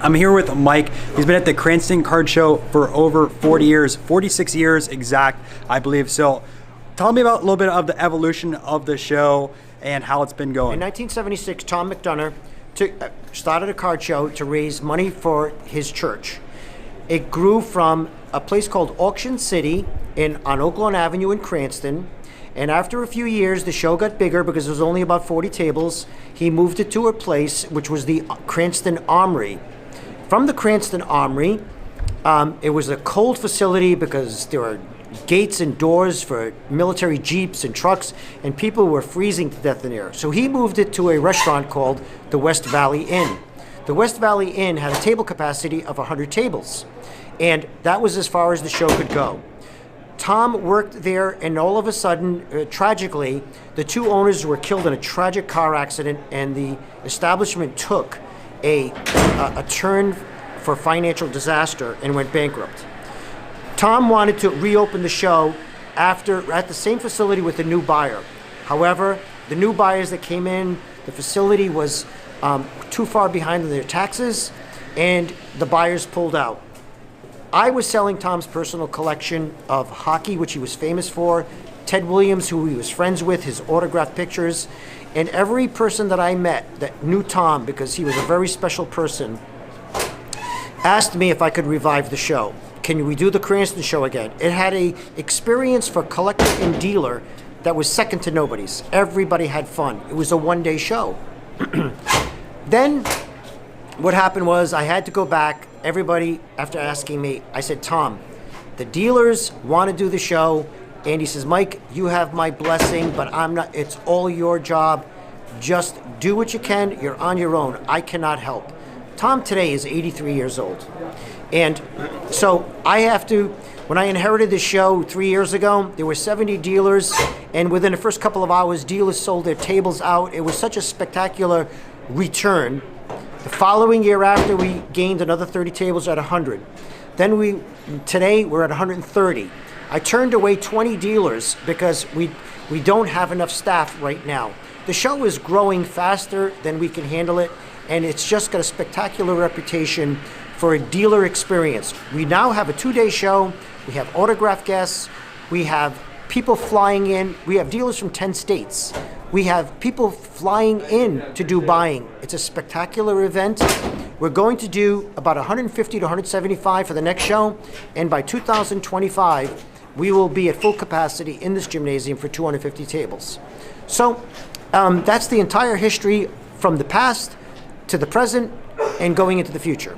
I'm here with Mike. He's been at the Cranston Card Show for over 40 years, 46 years exact, I believe. So tell me about a little bit of the evolution of the show and how it's been going. In 1976, Tom McDonough started a card show to raise money for his church. It grew from a place called Auction City on Oak Lawn Avenue in Cranston. And after a few years, the show got bigger because there was only about 40 tables. He moved it to a place which was the Cranston Armory. From the Cranston Armory, it was a cold facility because there were gates and doors for military jeeps and trucks, and people were freezing to death in there. So he moved it to a restaurant called the West Valley Inn. The West Valley Inn had a table capacity of 100 tables, and that was as far as the show could go. Tom worked there, and all of a sudden, tragically, the two owners were killed in a tragic car accident, and the establishment took a turn for financial disaster and went bankrupt. Tom wanted to reopen the show at the same facility with a new buyer. However, the new buyers that came in, the facility was too far behind on their taxes, and the buyers pulled out. I was selling Tom's personal collection of hockey, which he was famous for, Ted Williams, who he was friends with, his autographed pictures, and every person that I met that knew Tom, because he was a very special person, asked me if I could revive the show. Can we do the Cranston show again? It had a experience for collector and dealer that was second to nobody's. Everybody had fun. It was a one-day show. Then what happened was I had to go back. Everybody, after asking me, I said, Tom, the dealers want to do the show. And he says, Mike, you have my blessing, but it's all your job. Just do what you can. You're on your own. I cannot help. Tom today is 83 years old. And so when I inherited the show 3 years ago, there were 70 dealers. And within the first couple of hours, dealers sold their tables out. It was such a spectacular return. The following year after, we gained another 30 tables at 100. Then today we're at 130. I turned away 20 dealers because we don't have enough staff right now. The show is growing faster than we can handle it, and it's just got a spectacular reputation for a dealer experience. We now have a 2-day show. We have autograph guests. We have people flying in. We have dealers from 10 states. We have people flying in to do buying. It's a spectacular event. We're going to do about 150 to 175 for the next show, and by 2025, we will be at full capacity in this gymnasium for 250 tables. So that's the entire history from the past to the present and going into the future.